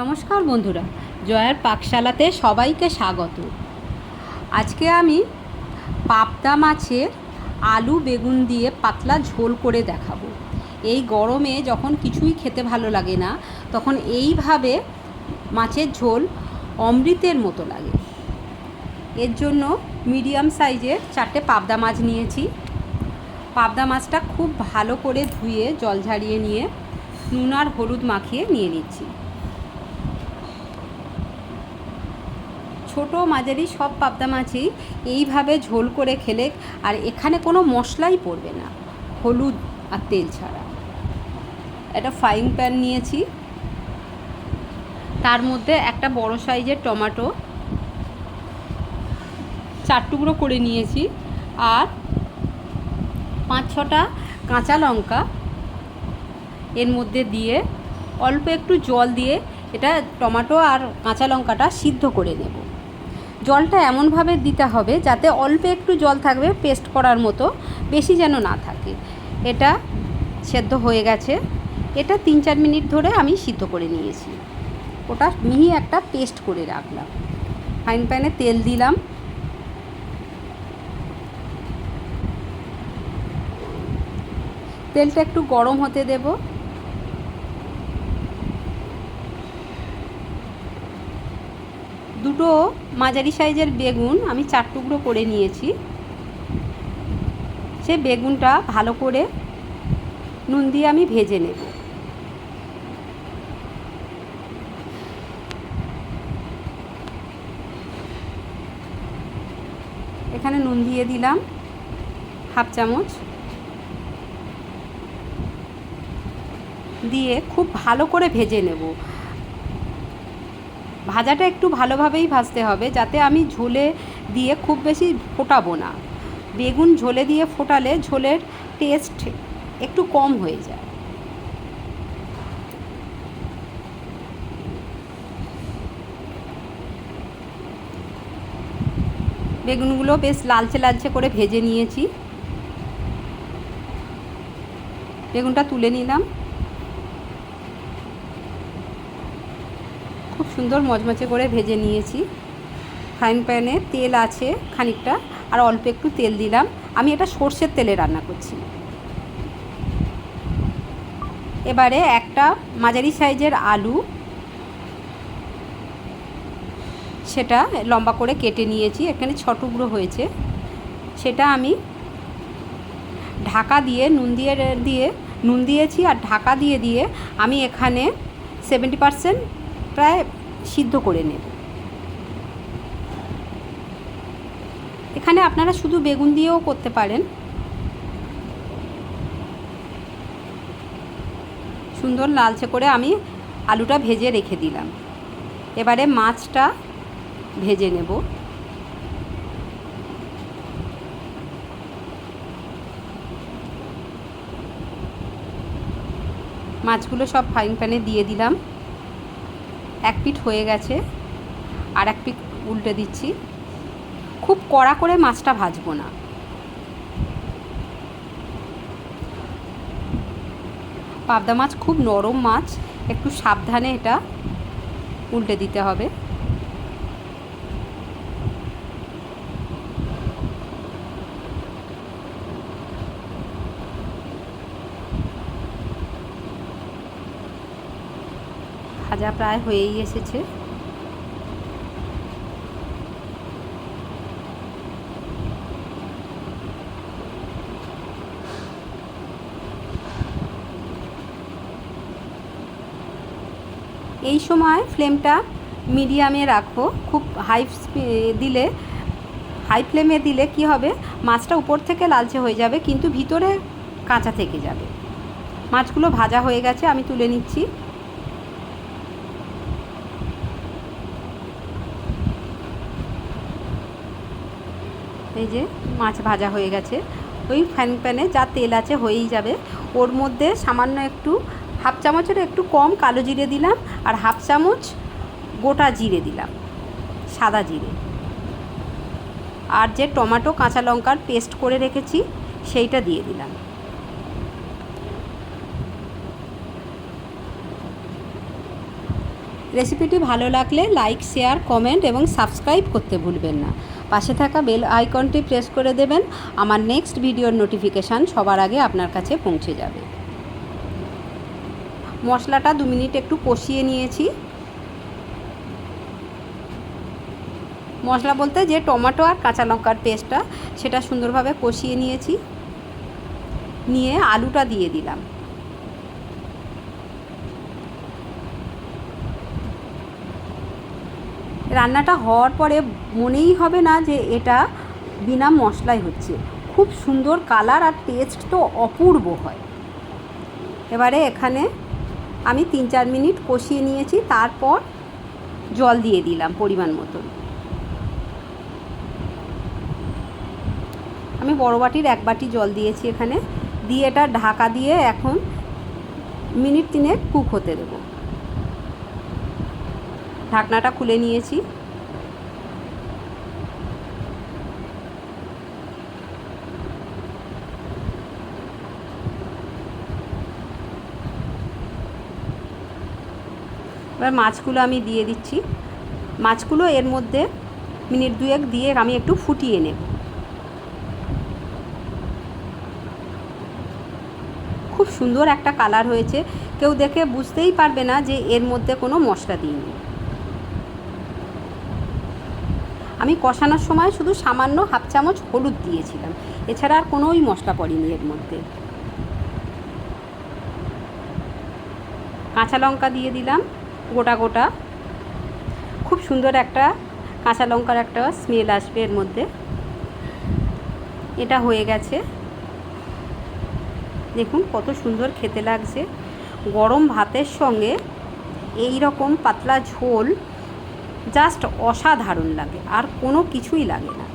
নমস্কার বন্ধুরা, জয়ার পাকশালাতে সবাইকে স্বাগত। আজকে আমি পাবদা মাছের আলু বেগুন দিয়ে পাতলা ঝোল করে দেখাবো। এই গরমে যখন কিছুই খেতে ভালো লাগে না, তখন এইভাবে মাছের ঝোল অমৃতের মতো লাগে। এর জন্য মিডিয়াম সাইজের 4টে পাবদা মাছ নিয়েছি। পাবদা মাছটা খুব ভালো করে ধুয়ে জল ঝারিয়ে নিয়ে নুন আর হলুদ মাখিয়ে নিয়ে নিচ্ছি। ছোটো মাঝারি সব পাবদা মাছই এইভাবে ঝোল করে খেলে, আর এখানে কোনো মশলাই পড়বে না, হলুদ আর তেল ছাড়া। একটা ফ্রাইং প্যান নিয়েছি, তার মধ্যে একটা বড় সাইজের টমেটো 4 টুকরো করে নিয়েছি, আর 5-6টা কাঁচা লঙ্কা এর মধ্যে দিয়ে অল্প একটু জল দিয়ে এটা টমেটো আর কাঁচা লঙ্কাটা সিদ্ধ করে নেব। জলটা এমনভাবে দিতে হবে যাতে অল্প একটু জল থাকবে পেস্ট করার মতো, বেশি যেন না থাকে। এটা সেদ্ধ হয়ে গেছে। এটা 3-4 মিনিট ধরে আমি সিদ্ধ করে নিয়েছি। ওটা মিহি একটা পেস্ট করে রাখলাম। ফ্রাইং প্যানে তেল দিলাম, তেলটা একটু গরম হতে দেব। দুটো মাঝারি সাইজের বেগুন আমি 4 টুকরো করে নিয়েছি। সে বেগুনটা ভালো করে নুন দিয়ে আমি ভেজে নেব। এখানে নুন দিয়ে দিলাম হাফ চামচ, দিয়ে খুব ভালো করে ভেজে নেব। ভাজাটা একটু ভালোভাবেই ভাজতে হবে, যাতে আমি ঝোলে দিয়ে খুব বেশি ফোটাবো না। বেগুন ঝোলে দিয়ে ফোটালে ঝোলের টেস্ট একটু কম হয়ে যায়। বেগুনগুলো বেশ লালচে লালচে করে ভেজে নিয়েছি। বেগুনটা তুলে নিলাম। খুব সুন্দর মচমচে করে ভেজে নিয়েছি। ফ্রাইং প্যানে তেল আছে খানিকটা, আর অল্প একটু তেল দিলাম। আমি এটা সর্ষের তেলে রান্না করছি। এবারে একটা মাঝারি সাইজের আলু, সেটা লম্বা করে কেটে নিয়েছি, এখানে 6 টুকরো হয়েছে। সেটা আমি ঢাকা দিয়ে নুন দিয়েছি আর ঢাকা দিয়ে আমি এখানে 70% প্রায় সিদ্ধ করে নেব। এখানে আপনারা শুধু বেগুন দিয়েও করতে পারেন। সুন্দর লালচে করে আমি আলুটা ভেজে রেখে দিলাম। এবারে মাছটা ভেজে নেব। মাছগুলো সব ফ্রাইং প্যানে দিয়ে দিলাম। এক পিঠ হয়ে গেছে, আর এক পিঠ উল্টে দিচ্ছি। খুব কড়া করে মাছটা ভাজবো না। পাবদা মাছ খুব নরম মাছ, একটু সাবধানে এটা উল্টে দিতে হবে। ভাজা প্রায় হয়েই এসেছে। এই সময় ফ্লেমটা মিডিয়ামে রাখো। খুব হাই ফ্লেমে দিলে কি হবে, মাছটা উপর থেকে লালচে হয়ে যাবে, কিন্তু ভিতরে কাঁচা থেকে যাবে। মাছগুলো ভাজা হয়ে গেছে, আমি তুলে নিচ্ছি। এই যে মাছ ভাজা হয়ে গেছে। ওই ফ্রাইং প্যানে যা তেল আছে হয়েই যাবে। ওর মধ্যে সামান্য একটু হাফ চামচের একটু কম কালো জিরে দিলাম, আর হাফ চামচ গোটা জিরে দিলাম, সাদা জিরে। আর যে টমেটো কাঁচা লঙ্কার পেস্ট করে রেখেছি সেইটা দিয়ে দিলাম। রেসিপিটি ভালো লাগলে লাইক, শেয়ার, কমেন্ট এবং সাবস্ক্রাইব করতে ভুলবেন না। পাশে থাকা বেল আইকনটি প্রেস করে দেবেন। আমার নেক্সট ভিডিওর নোটিফিকেশান সবার আগে আপনার কাছে পৌঁছে যাবে। মশলাটা 2 মিনিট একটু কষিয়ে নিয়েছি। মশলা বলতে যে টমেটো আর কাঁচা লঙ্কার পেস্টটা, সেটা সুন্দরভাবে কষিয়ে নিয়েছি। নিয়ে আলুটা দিয়ে দিলাম। রান্নাটা হওয়ার পরে মনেই হবে না যে এটা বিনা মশলায় হচ্ছে। খুব সুন্দর কালার আর টেস্ট তো অপূর্ব হয়। এবারে এখানে আমি 3-4 মিনিট কষিয়ে নিয়েছি, তারপর জল দিয়ে দিলাম পরিমাণ মতন। আমি বড় বাটির 1 বাটি জল দিয়েছি এখানে। দিয়ে এটা ঢাকা দিয়ে এখন মিনিট 3 কুক হতে দেবো। ঢাকনাটা খুলে নিয়েছি। এবার মাছগুলো আমি দিয়ে দিচ্ছি। মাছগুলো এর মধ্যে মিনিট 2 দিয়ে আমি একটু ফুটিয়ে নেব। খুব সুন্দর একটা কালার হয়েছে, কেউ দেখে বুঝতেই পারবে না যে এর মধ্যে কোনো মশলা দিইনি। আমি কষানোর সময় শুধু সামান্য 1/2 চামচ হলুদ দিয়েছিলাম, এছাড়া আর কোনোই মশলা পড়েনি এর মধ্যে। কাঁচা লঙ্কা দিয়ে দিলাম গোটা গোটা। খুব সুন্দর একটা কাঁচা লঙ্কার একটা স্মেল আসবে এর মধ্যে। এটা হয়ে গেছে। দেখুন কত সুন্দর খেতে লাগছে। গরম ভাতের সঙ্গে এই রকম পাতলা ঝোল জাস্ট অসাধারণ লাগে, আর কোনো কিছুই লাগে না।